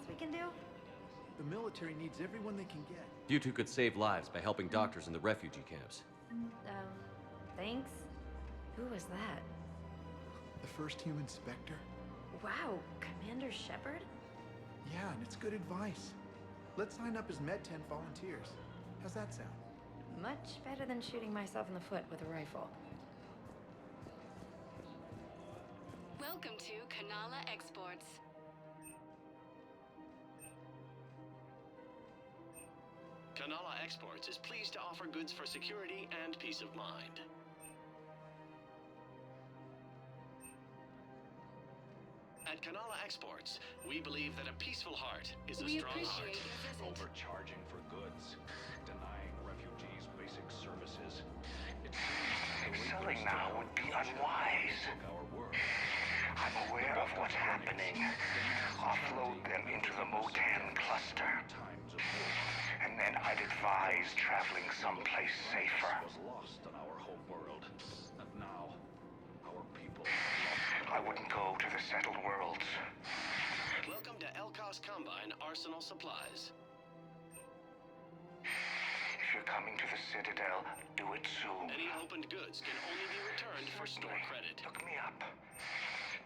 we can do? The military needs everyone they can get. You two could save lives by helping doctors in the refugee camps. Thanks. Who was that? The first human Spectre? Wow, Commander Shepard? Yeah, and it's good advice. Let's sign up as Med-10 volunteers. How's that sound? Much better than shooting myself in the foot with a rifle. Welcome to Kanala Exports. Kanala Exports is pleased to offer goods for security and peace of mind. At Kanala Exports, we believe that a peaceful heart is a strong heart. Appreciate your visit. Overcharging for goods, denying refugees basic services. Selling now would be unwise. I'm aware of what's happening. Offload them into the Motan cluster. And then I'd advise traveling someplace safer. Was lost in our home world, and now our people. I wouldn't go to the settled worlds. Welcome to Elkos Combine Arsenal Supplies. If you're coming to the Citadel, do it soon. Any opened goods can only be returned for store credit. Look me up.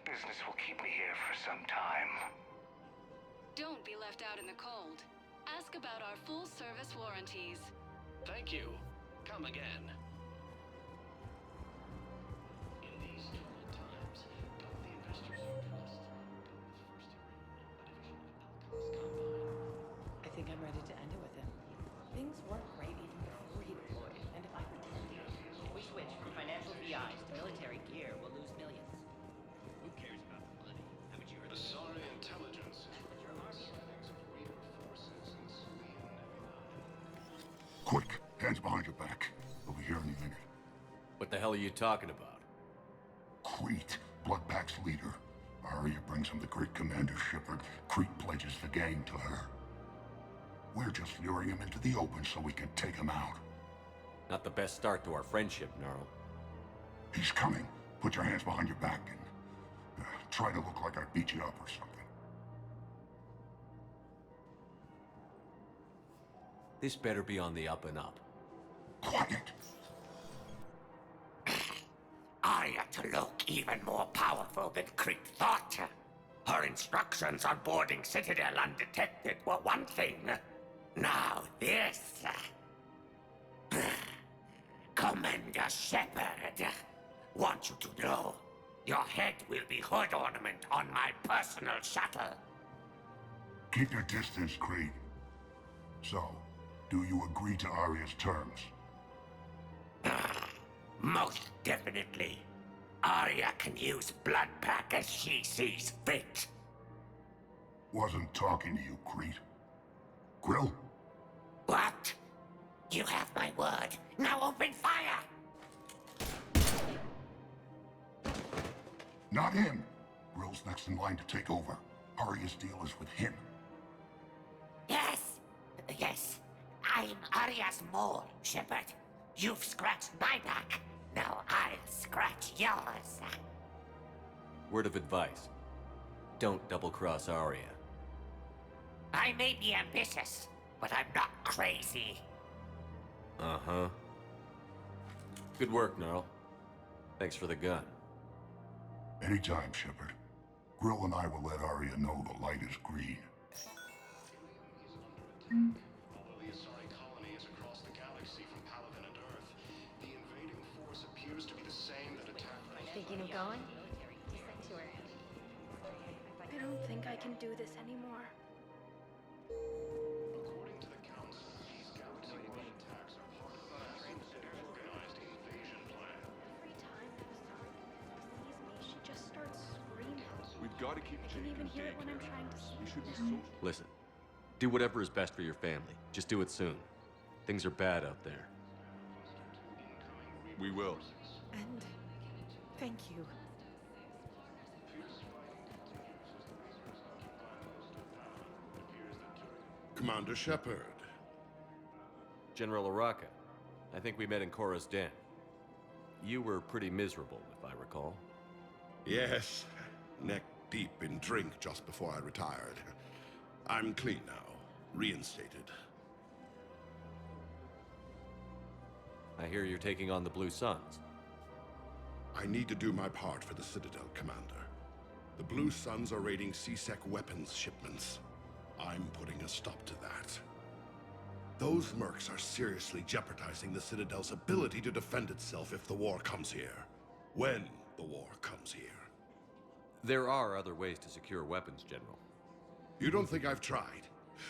Business will keep me here for some time. Don't be left out in the cold. Ask about our full-service warranties. Thank you. Come again. In these troubled times, go with the investors you trust. Go with First Arena, a division of Elkos Combine. I think I'm ready to end it with him. Things weren't great even before he deployed, and if I pretended, if we switch from financial VIs to military gear, we'll lose millions. Who cares about the money? Haven't you heard Asari Intelligence. Sightings of Reaper forces in Celine Nebula. Quick, hands behind your back. We'll be here any minute. What the hell are you talking about? Crete, Bloodpack's leader. Aria brings him the great Commander Shepard. Crete pledges the gang to her. We're just luring him into the open so we can take him out. Not the best start to our friendship, Gnarl. He's coming. Put your hands behind your back and try to look like I beat you up or something. This better be on the up and up. Quiet! Aria to look even more powerful than Crete thought. Her instructions on boarding Citadel undetected were one thing. Now this. Commander Shepard, want you to know, your head will be hood ornament on my personal shuttle. Keep your distance, Crete. So, do you agree to Aria's terms? Most definitely. Aria can use Bloodpack as she sees fit. Wasn't talking to you, Crete. Grill? What? You have my word. Now open fire! Not him. Grill's next in line to take over. Aria's deal is with him. Yes. I'm Aria's mole, Shepard. You've scratched my back. Now I'll scratch yours. Word of advice. Don't double-cross Aria. I may be ambitious, but I'm not crazy. Uh-huh. Good work, Gnarl. Thanks for the gun. Anytime, Shepard. Grill and I will let Aria know the light is green. Although the Asari colony is across the galaxy from Paladin and Earth, the invading force appears to be the same that attacked us. Thinking of going? I don't think I can do this anymore. According to the Council, these galaxy-wide attacks are part of a massive organized invasion plan. Every time Asari sees me, she just starts screaming. We've got to keep I can Jake even in hear it when I'm daycare. trying to sleep. We should be social. Listen. Do whatever is best for your family. Just do it soon. Things are bad out there. We will. And thank you. Commander Shepard. General Araka. I think we met in Korra's den. You were pretty miserable, if I recall. Yes, neck deep in drink just before I retired. I'm clean now. Reinstated. I hear you're taking on the Blue Suns. I need to do my part for the Citadel, Commander. The Blue Suns are raiding C-Sec weapons shipments. I'm putting a stop to that. Those mercs are seriously jeopardizing the Citadel's ability to defend itself if the war comes here. When the war comes here. There are other ways to secure weapons, General. You don't think I've tried?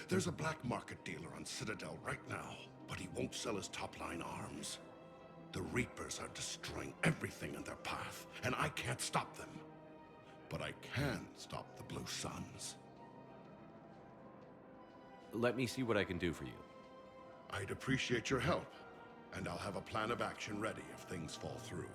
There's a black market dealer on Citadel right now, but he won't sell his top-line arms. The Reapers are destroying everything in their path, and I can't stop them. But I can stop the Blue Suns. Let me see what I can do for you. I'd appreciate your help, and I'll have a plan of action ready if things fall through.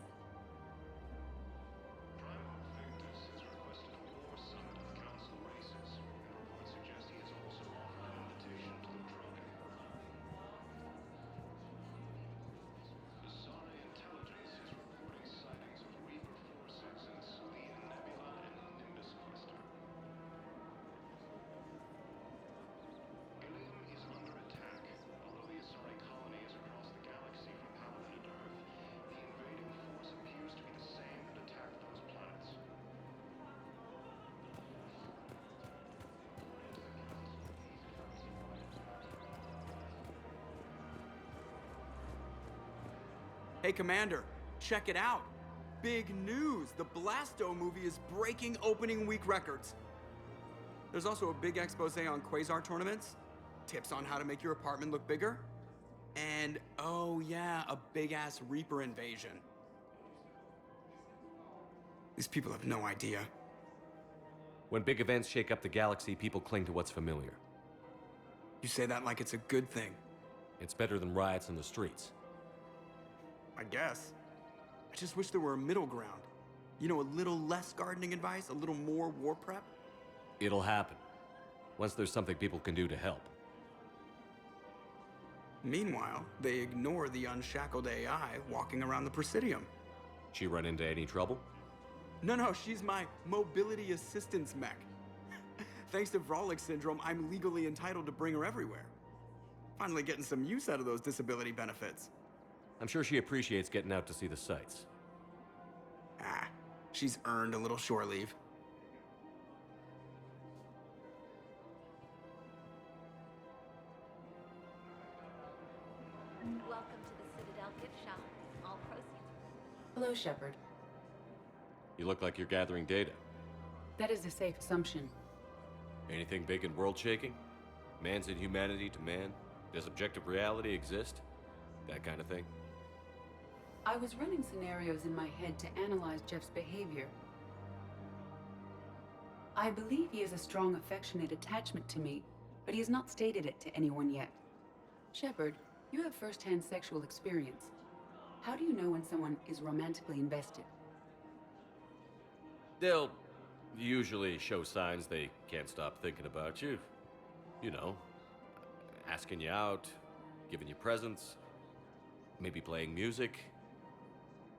Hey, Commander, check it out. Big news! The Blasto movie is breaking opening week records. There's also a big expose on Quasar tournaments, tips on how to make your apartment look bigger, and, oh yeah, a big-ass Reaper invasion. These people have no idea. When big events shake up the galaxy, people cling to what's familiar. You say that like it's a good thing. It's better than riots in the streets. I guess. I just wish there were a middle ground. You know, a little less gardening advice, a little more war prep. It'll happen. Once there's something people can do to help. Meanwhile, they ignore the unshackled AI walking around the Presidium. She run into any trouble? No, she's my mobility assistance mech. Thanks to Vrolic syndrome, I'm legally entitled to bring her everywhere. Finally getting some use out of those disability benefits. I'm sure she appreciates getting out to see the sights. Ah, she's earned a little shore leave. Welcome to the Citadel gift shop. All proceeds. Hello, Shepard. You look like you're gathering data. That is a safe assumption. Anything big and world-shaking? Man's inhumanity to man? Does objective reality exist? That kind of thing? I was running scenarios in my head to analyze Jeff's behavior. I believe he has a strong affectionate attachment to me, but he has not stated it to anyone yet. Shepard, you have first-hand sexual experience. How do you know when someone is romantically invested? They'll usually show signs they can't stop thinking about you. You know, asking you out, giving you presents, maybe playing music.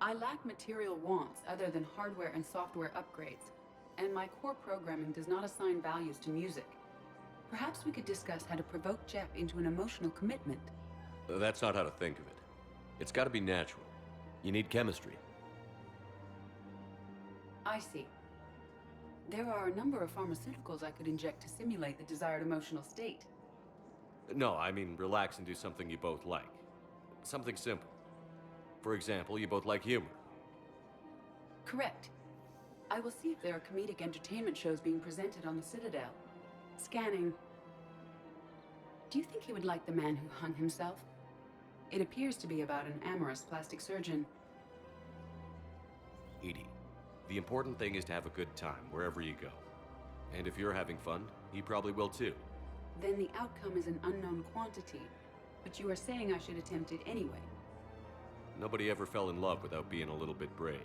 I lack material wants other than hardware and software upgrades, and my core programming does not assign values to music. Perhaps we could discuss how to provoke Jeff into an emotional commitment. That's not how to think of it. It's got to be natural. You need chemistry. I see. There are a number of pharmaceuticals I could inject to simulate the desired emotional state. No, I mean relax and do something you both like. Something simple. For example, you both like humor. Correct. I will see if there are comedic entertainment shows being presented on the Citadel. Scanning. Do you think he would like The Man Who Hung Himself? It appears to be about an amorous plastic surgeon. Edie, the important thing is to have a good time wherever you go. And if you're having fun, he probably will too. Then the outcome is an unknown quantity. But you are saying I should attempt it anyway. Nobody ever fell in love without being a little bit brave.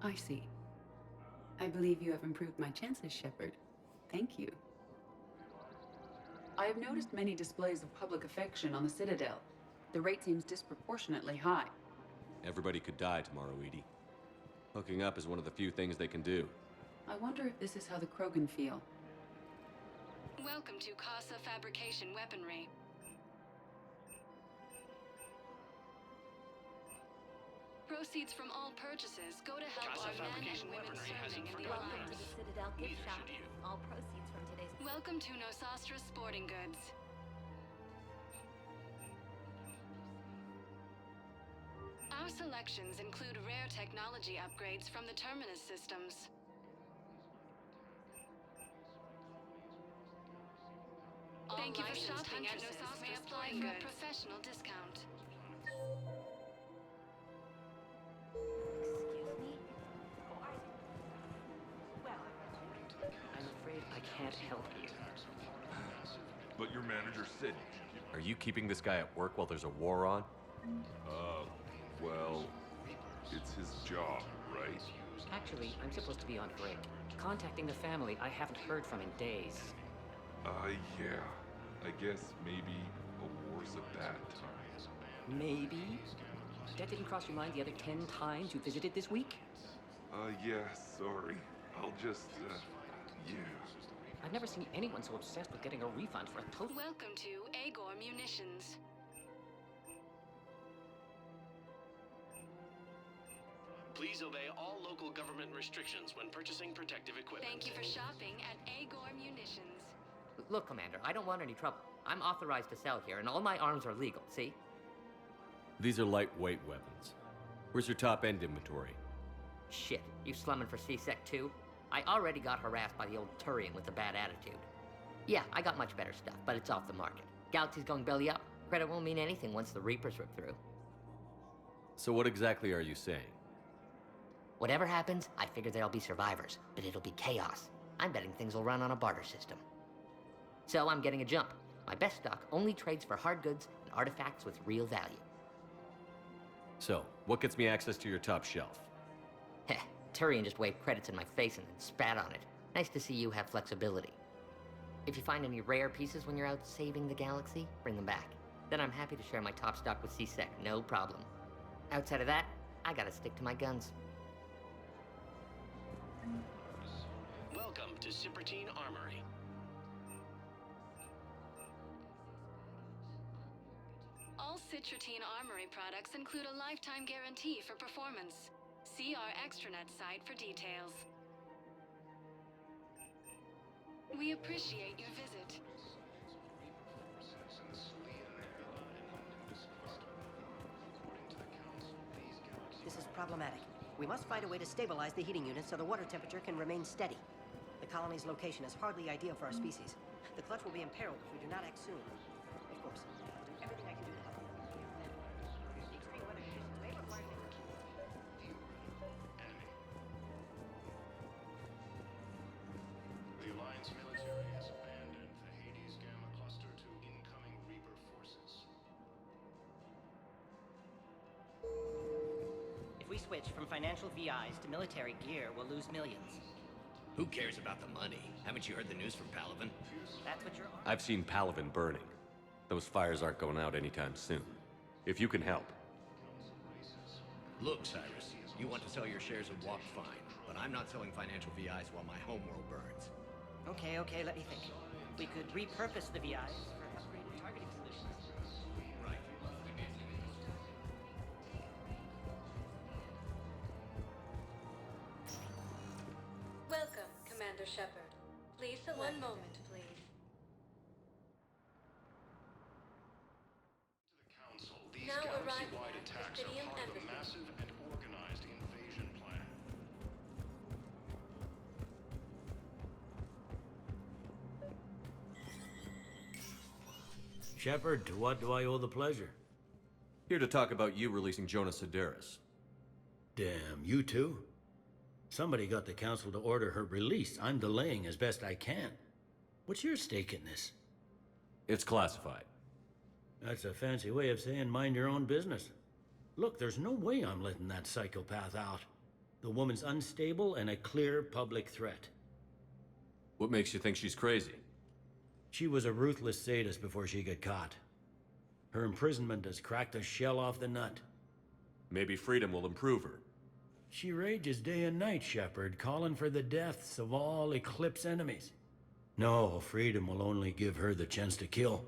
I see. I believe you have improved my chances, Shepard. Thank you. I have noticed many displays of public affection on the Citadel. The rate seems disproportionately high. Everybody could die tomorrow, Edie. Hooking up is one of the few things they can do. I wonder if this is how the Krogan feel. Welcome to Casa Fabrication Weaponry. Proceeds from all purchases go to help Casa our men and Fabrication women Weaponry has serving in the Welcome to Alliance. the Citadel gift Neither shop. should you. All proceeds from today's... Welcome to Nosastra Sporting Goods. Our selections include rare technology upgrades from the Terminus systems. Thank you for shopping at Nosastra Sporting Goods. Professional discount. Excuse me? I'm afraid I can't help you. But your manager said... Are you keeping this guy at work while there's a war on? Well, it's his job, right? Actually, I'm supposed to be on break. Contacting the family I haven't heard from in days. Yeah. I guess maybe a war's a bad time. Maybe? That didn't cross your mind the other 10 times you visited this week? Yeah, sorry. I'll just, yeah. I've never seen anyone so obsessed with getting a refund for a total... Welcome to Agor Munitions. Please obey all local government restrictions when purchasing protective equipment. Thank you for shopping at Agor Munitions. Look, Commander, I don't want any trouble. I'm authorized to sell here, and all my arms are legal, see? These are lightweight weapons. Where's your top-end inventory? Shit, you slumming for C-Sec too? I already got harassed by the old Turian with a bad attitude. Yeah, I got much better stuff, but it's off the market. Galaxy's going belly up. Credit won't mean anything once the Reapers rip through. So what exactly are you saying? Whatever happens, I figure there'll be survivors, but it'll be chaos. I'm betting things will run on a barter system. So I'm getting a jump. My best stock only trades for hard goods and artifacts with real value. So, what gets me access to your top shelf? Heh, Turian just waved credits in my face and then spat on it. Nice to see you have flexibility. If you find any rare pieces when you're out saving the galaxy, bring them back. Then I'm happy to share my top stock with C-Sec, no problem. Outside of that, I gotta stick to my guns. Welcome to Cipertine Armory. All Citratine Armory products include a lifetime guarantee for performance. See our extranet site for details. We appreciate your visit. This is problematic. We must find a way to stabilize the heating unit so the water temperature can remain steady. The colony's location is hardly ideal for our species. The clutch will be imperiled if we do not act soon. Of course, I'll do everything I can do to help. The extreme weather conditions may require... The Alliance military has abandoned the Hades Gamma cluster to incoming Reaper forces. If we switch from financial VIs to military gear, we'll lose millions. Who cares about the money? Haven't you heard the news from Palaven? That's what you're... I've seen Palaven burning. Those fires aren't going out anytime soon. If you can help. Look, Cyrus, you want to sell your shares of Walk fine, but I'm not selling financial VIs while my homeworld burns. Okay, let me think. We could repurpose the VIs for upgraded targeting solutions. Right. Welcome, Commander Shepard. Please select... One moment, please. These Now galaxy-wide arriving at attacks are Presidium part of a Embassy. massive and organized invasion plan. Shepard, to what do I owe the pleasure? Here to talk about you releasing Jonas Sedaris. Damn, you too? Somebody got the council to order her release. I'm delaying as best I can. What's your stake in this? It's classified. That's a fancy way of saying mind your own business. Look, there's no way I'm letting that psychopath out. The woman's unstable and a clear public threat. What makes you think she's crazy? She was a ruthless sadist before she got caught. Her imprisonment has cracked the shell off the nut. Maybe freedom will improve her. She rages day and night, Shepard, calling for the deaths of all Eclipse enemies. No, freedom will only give her the chance to kill.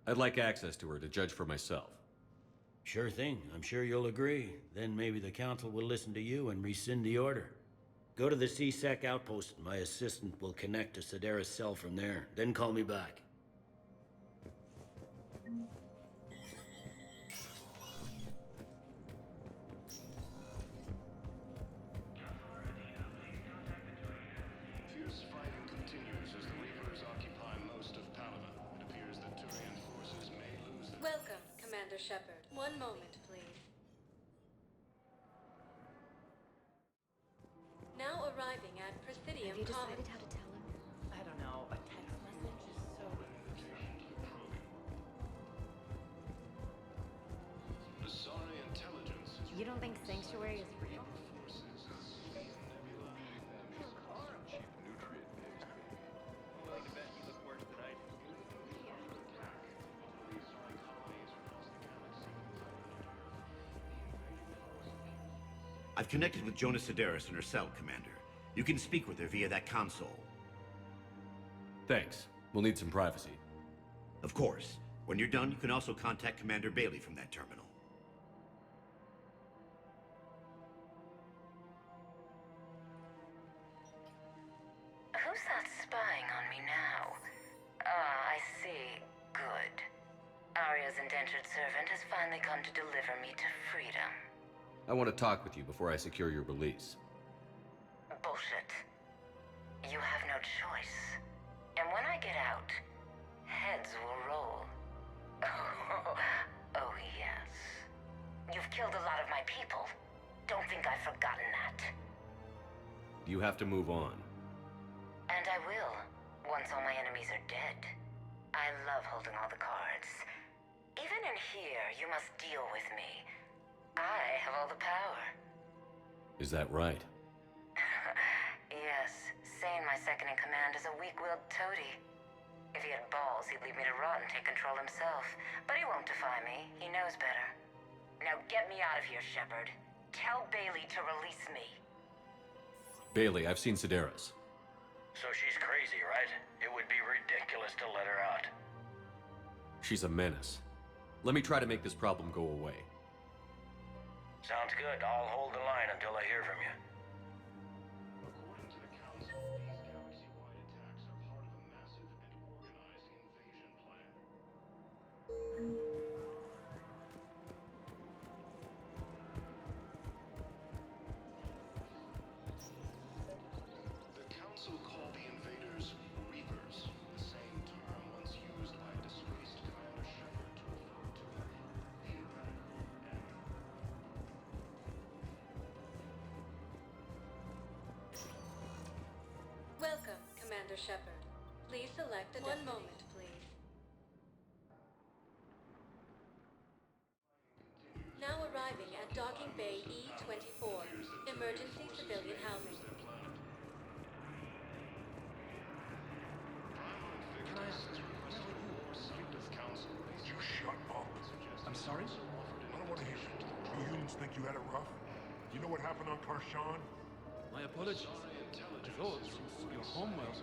I'd like access to her to judge for myself. Sure thing. I'm sure you'll agree. Then maybe the council will listen to you and rescind the order. Go to the CSEC outpost. My assistant will connect to Sedaris' cell from there. Then call me back. Fierce fighting continues as the Reapers occupy most of Paladin. It appears that Turian forces may lose their... Welcome, Commander Shepard. One moment, please. Now arriving at Presidium Have you Commons. decided how to tell him? I don't know. A text message is so... Asari intelligence is... You don't think Sanctuary is real? I've connected with Jonah Sedaris in her cell, Commander. You can speak with her via that console. Thanks. We'll need some privacy. Of course. When you're done, you can also contact Commander Bailey from that terminal. Who's that spying on me now? Ah, I see. Good. Aria's indentured servant has finally come to deliver me to freedom. I want to talk with you before I secure your release. Bullshit. You have no choice. And when I get out, heads will roll. Oh, yes. You've killed a lot of my people. Don't think I've forgotten that. You have to move on. And I will, once all my enemies are dead. I love holding all the cards. Even in here, you must deal with me. I have all the power. Is that right? Yes, Sane, my second-in-command, is a weak-willed toady. If he had balls, he'd leave me to rot and take control himself. But he won't defy me. He knows better. Now get me out of here, Shepard. Tell Bailey to release me. Bailey, I've seen Sedaris. So she's crazy, right? It would be ridiculous to let her out. She's a menace. Let me try to make this problem go away. Sounds good. I'll hold the line until I hear from you. According to the Council, these galaxy-wide attacks are part of a massive and organized invasion plan. The Council call the invaders Reapers, the same term once used by disgraced Commander Shepard to refer to theoretical and... Welcome, Commander Shepard. Please select a One moment, please. Now arriving at Docking Bay E-24, emergency civilian housing. You shut up. I'm sorry? I don't want to hear it. You humans think you had it rough? You know what happened on Karshan? My apologies. I thought your homeworld.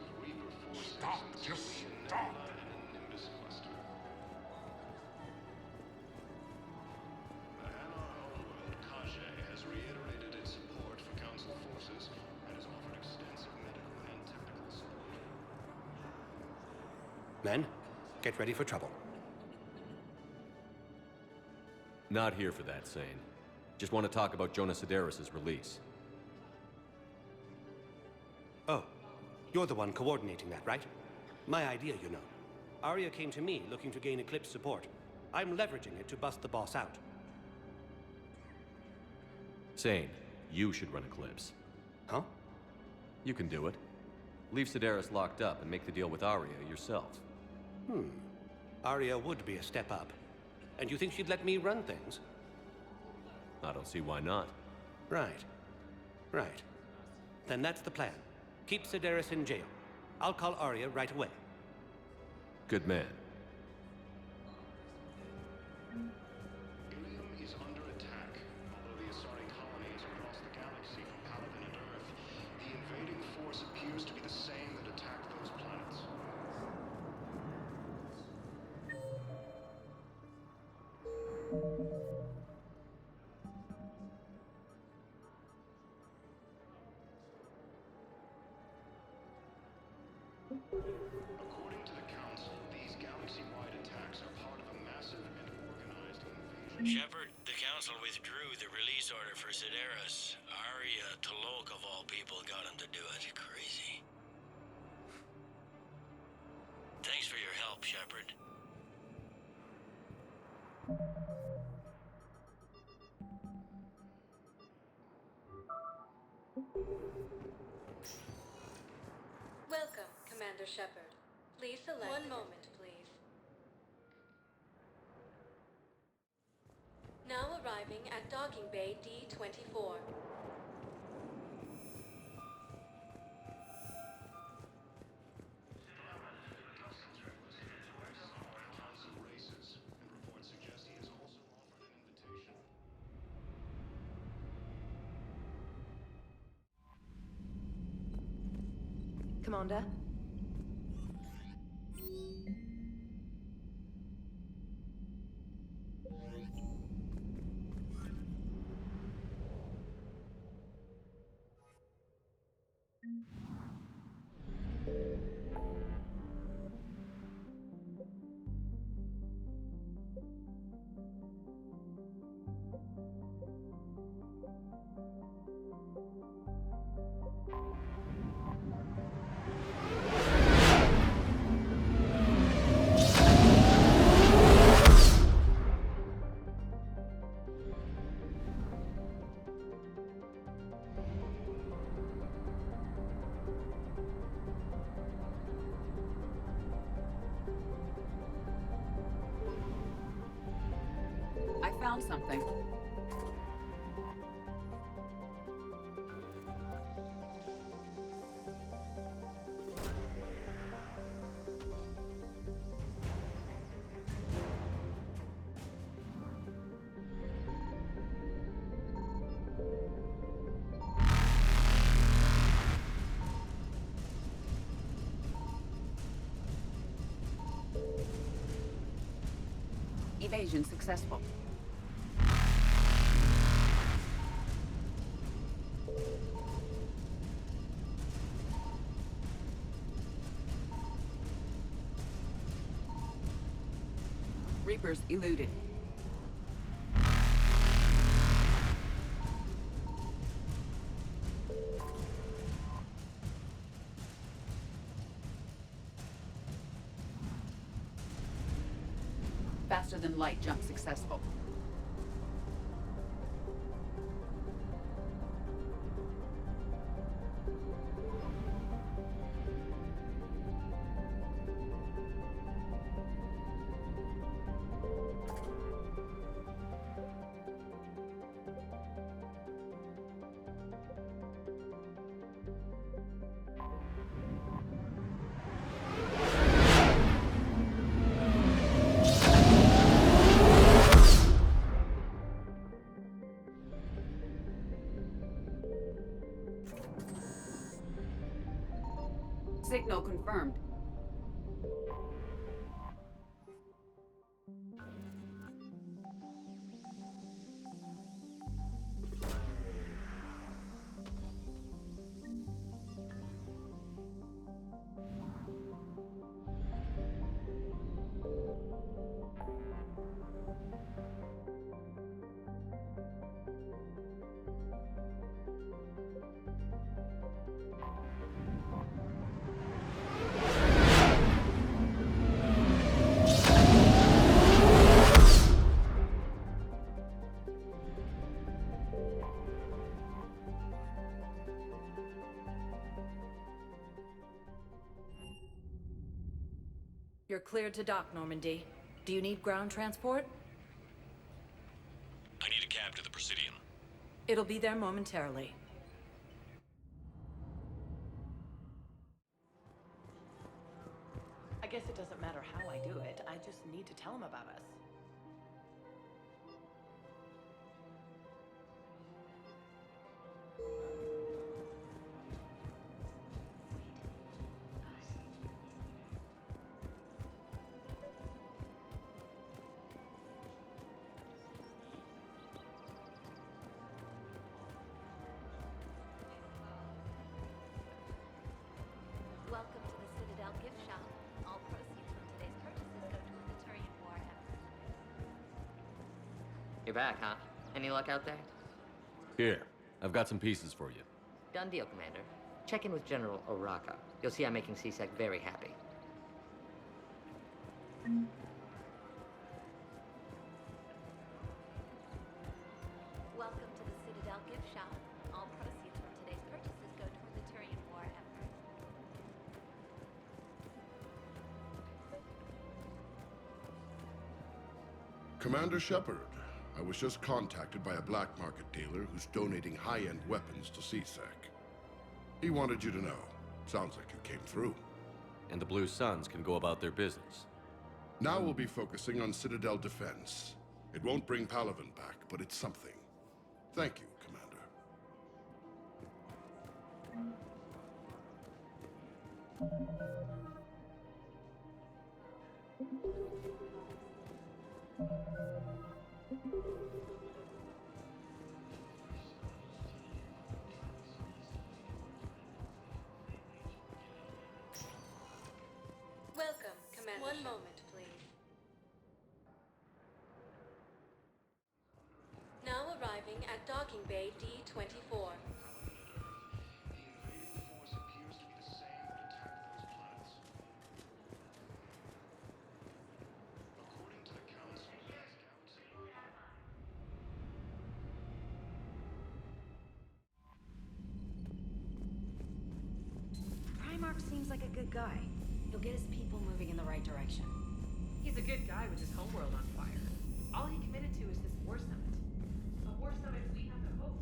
Stop. Just stop. Has reiterated its support for Council forces and has offered extensive medical and technical support. Men, get ready for trouble. Not here for that, Sane. Just want to talk about Jonah Sedaris' release. Oh, you're the one coordinating that, right? My idea, you know. Aria came to me looking to gain Eclipse support. I'm leveraging it to bust the boss out. Sane, you should run Eclipse. Huh? You can do it. Leave Sedaris locked up and make the deal with Aria yourself. Aria would be a step up. And you think she'd let me run things? I don't see why not. Right. Right. Then that's the plan. Keep Sedaris in jail. I'll call Aria right away. Good man. Ilium is under attack. Although the Asari colonies across the galaxy from Paladin and Earth, the invading force appears to be the same that attacked the According to the Council, these galaxy-wide attacks are part of a massive and organized invasion. Shepard, the Council withdrew the release order for Sedaris. Aria Talok, of all people, got him to do it. Crazy. Thanks for your help, Shepard. Welcome, Commander Shepard. Please select. One moment, please. Now arriving at Docking Bay D-24. Council races, and reports suggest he has also offered an invitation. Commander? I found something. Evasion successful. Reapers eluded. Faster than light jump successful. Signal confirmed. You're cleared to dock, Normandy. Do you need ground transport? I need a cab to the Presidium. It'll be there momentarily. I guess it doesn't matter how I do it. I just need to tell him about us. You're back, huh? Any luck out there? Here, I've got some pieces for you. Done deal, Commander. Check in with General Oraka. You'll see I'm making CSEC very happy. Welcome to the Citadel gift shop. All proceeds from today's purchases go toward the Turian war effort. Commander Shepard, I was just contacted by a black market dealer who's donating high-end weapons to CSEC. He wanted you to know. Sounds like you came through. And the Blue Suns can go about their business. Now we'll be focusing on Citadel defense. It won't bring Palaven back, but it's something. Thank you, Commander. Welcome, Commander. One moment, please. Now arriving at docking bay D-24. Primarch seems like a good guy. He'll get his people moving in the right direction. He's a good guy with his homeworld on fire. All he committed to is this war summit. A war summit we have to hope.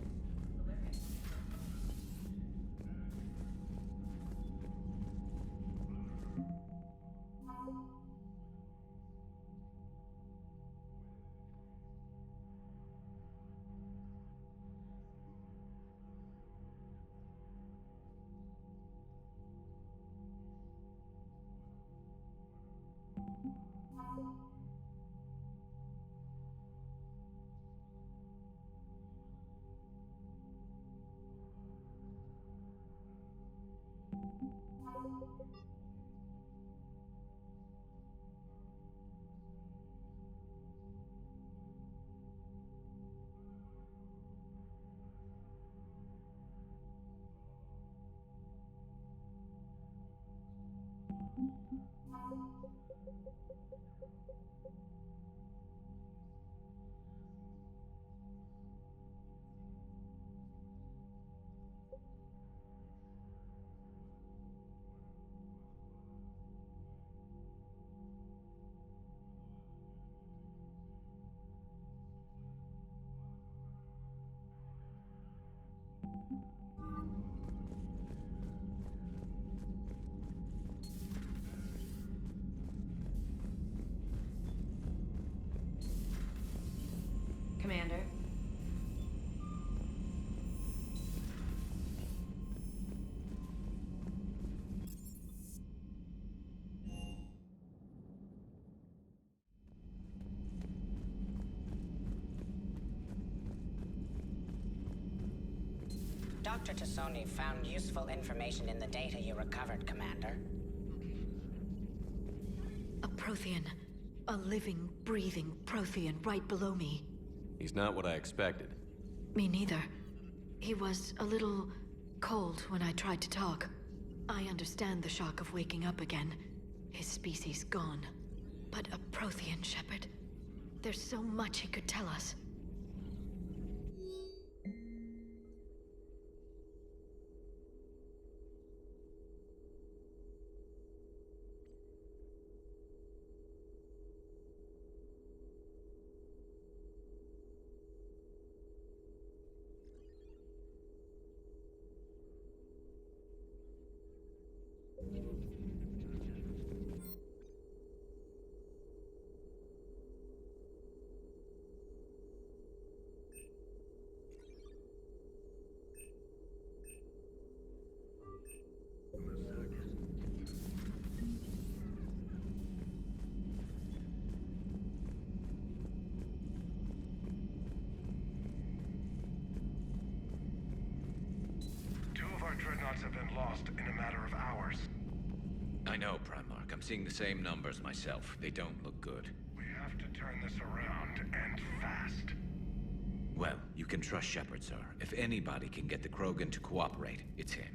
Commander? Dr. Tassoni found useful information in the data you recovered, Commander. A Prothean. A living, breathing Prothean right below me. He's not what I expected. Me neither. He was a little cold when I tried to talk. I understand the shock of waking up again. His species gone. But a Prothean, Shepard. There's so much he could tell us. Our dreadnoughts have been lost in a matter of hours. I know, Primarch. I'm seeing the same numbers myself. They don't look good. We have to turn this around, and fast. Well, you can trust Shepard, sir. If anybody can get the Krogan to cooperate, it's him.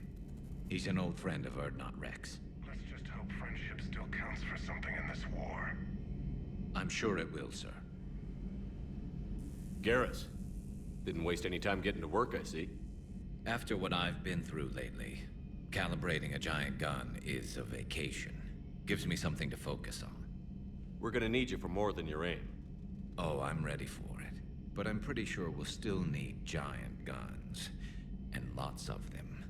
He's an old friend of Urdnot Rex. Let's just hope friendship still counts for something in this war. I'm sure it will, sir. Garrus. Didn't waste any time getting to work, I see. After what I've been through lately, calibrating a giant gun is a vacation. Gives me something to focus on. We're gonna need you for more than your aim. Oh, I'm ready for it. But I'm pretty sure we'll still need giant guns. And lots of them.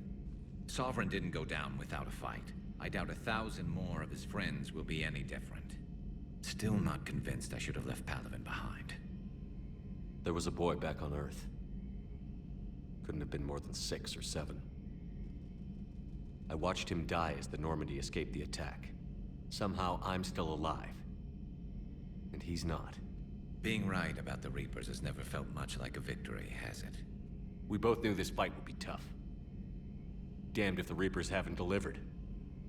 Sovereign didn't go down without a fight. I doubt 1,000 more of his friends will be any different. Still not convinced I should have left Palaven behind. There was a boy back on Earth. Couldn't have been more than 6 or 7. I watched him die as the Normandy escaped the attack. Somehow I'm still alive. And he's not. Being right about the Reapers has never felt much like a victory, has it? We both knew this fight would be tough. Damned if the Reapers haven't delivered.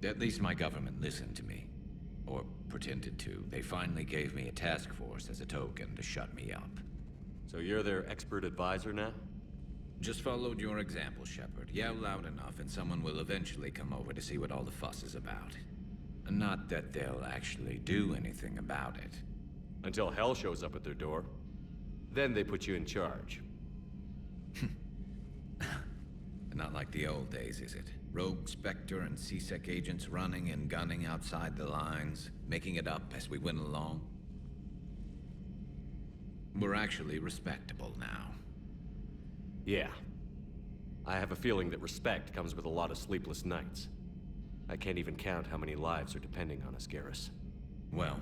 At least my government listened to me. Or pretended to. They finally gave me a task force as a token to shut me up. So you're their expert advisor now? Just followed your example, Shepard. Yell loud enough and someone will eventually come over to see what all the fuss is about. Not that they'll actually do anything about it. Until hell shows up at their door. Then they put you in charge. Not like the old days, is it? Rogue Spectre and C-Sec agents running and gunning outside the lines, making it up as we went along. We're actually respectable now. Yeah. I have a feeling that respect comes with a lot of sleepless nights. I can't even count how many lives are depending on us, Garrus. Well,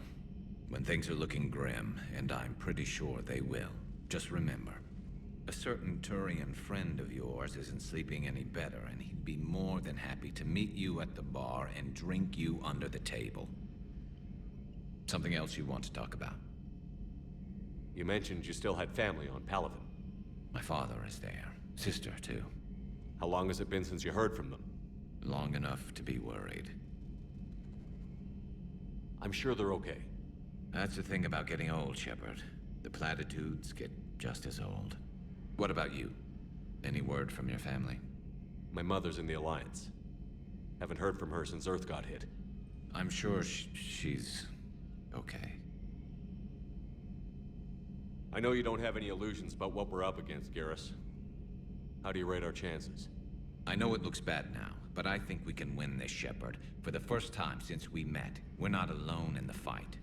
when things are looking grim, and I'm pretty sure they will, just remember, a certain Turian friend of yours isn't sleeping any better, and he'd be more than happy to meet you at the bar and drink you under the table. Something else you want to talk about? You mentioned you still had family on Palaven. My father is there. Sister, too. How long has it been since you heard from them? Long enough to be worried. I'm sure they're okay. That's the thing about getting old, Shepard. The platitudes get just as old. What about you? Any word from your family? My mother's in the Alliance. Haven't heard from her since Earth got hit. I'm sure she's okay. I know you don't have any illusions about what we're up against, Garrus. How do you rate our chances? I know it looks bad now, but I think we can win this, Shepard. For the first time since we met, we're not alone in the fight.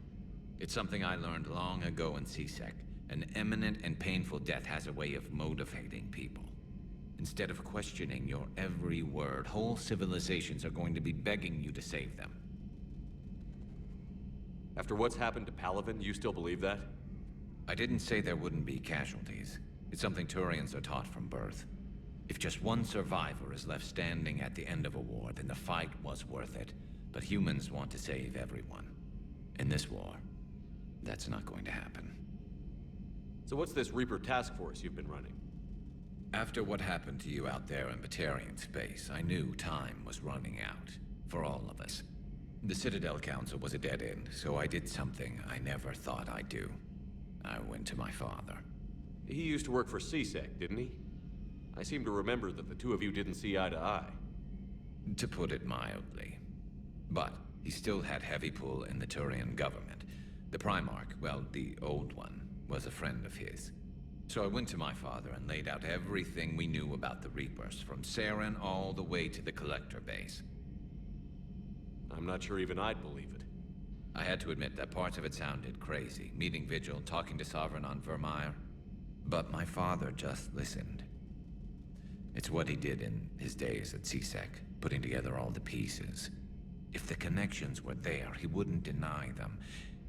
It's something I learned long ago in C-Sec. An imminent and painful death has a way of motivating people. Instead of questioning your every word, whole civilizations are going to be begging you to save them. After what's happened to Palaven, you still believe that? I didn't say there wouldn't be casualties. It's something Turians are taught from birth. If just one survivor is left standing at the end of a war, then the fight was worth it. But humans want to save everyone. In this war, that's not going to happen. So what's this Reaper task force you've been running? After what happened to you out there in Batarian space, I knew time was running out. For all of us. The Citadel Council was a dead end, so I did something I never thought I'd do. I went to my father. He used to work for C-Sec, didn't he? I seem to remember that the two of you didn't see eye to eye. To put it mildly. But he still had heavy pull in the Turian government. The Primarch, well, the old one, was a friend of his. So I went to my father and laid out everything we knew about the Reapers, from Saren all the way to the Collector base. I'm not sure even I'd believe it. I had to admit that parts of it sounded crazy, meeting Vigil, talking to Sovereign on Vermeer. But my father just listened. It's what he did in his days at C-Sec, putting together all the pieces. If the connections were there, he wouldn't deny them,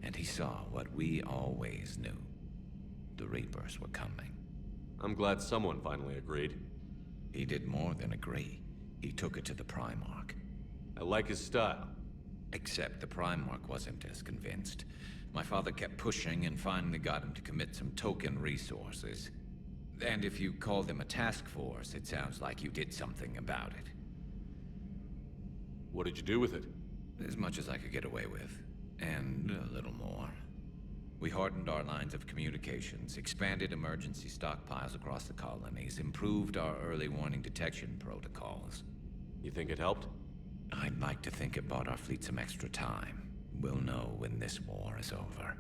and he saw what we always knew. The Reapers were coming. I'm glad someone finally agreed. He did more than agree. He took it to the Primarch. I like his style. Except the Primarch wasn't as convinced. My father kept pushing and finally got him to commit some token resources. And if you call them a task force, it sounds like you did something about it. What did you do with it? As much as I could get away with. And a little more. We hardened our lines of communications, expanded emergency stockpiles across the colonies, improved our early warning detection protocols. You think it helped? I'd like to think it bought our fleet some extra time. We'll know when this war is over.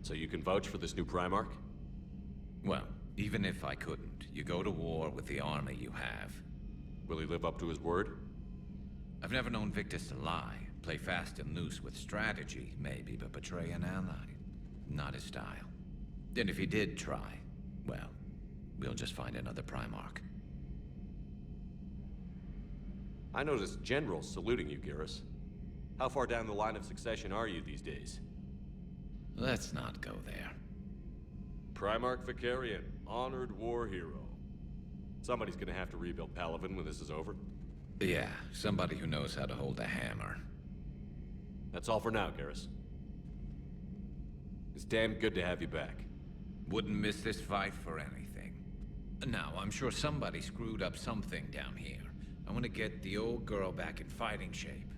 So you can vouch for this new Primarch? Well, even if I couldn't, you go to war with the army you have. Will he live up to his word? I've never known Victus to lie. Play fast and loose with strategy, maybe, but betray an ally. Not his style. And if he did try, well, we'll just find another Primarch. I noticed generals saluting you, Garrus. How far down the line of succession are you these days? Let's not go there. Primarch Vicarian, honored war hero. Somebody's gonna have to rebuild Palaven when this is over. Yeah, somebody who knows how to hold a hammer. That's all for now, Garrus. It's damn good to have you back. Wouldn't miss this fight for anything. Now, I'm sure somebody screwed up something down here. I want to get the old girl back in fighting shape.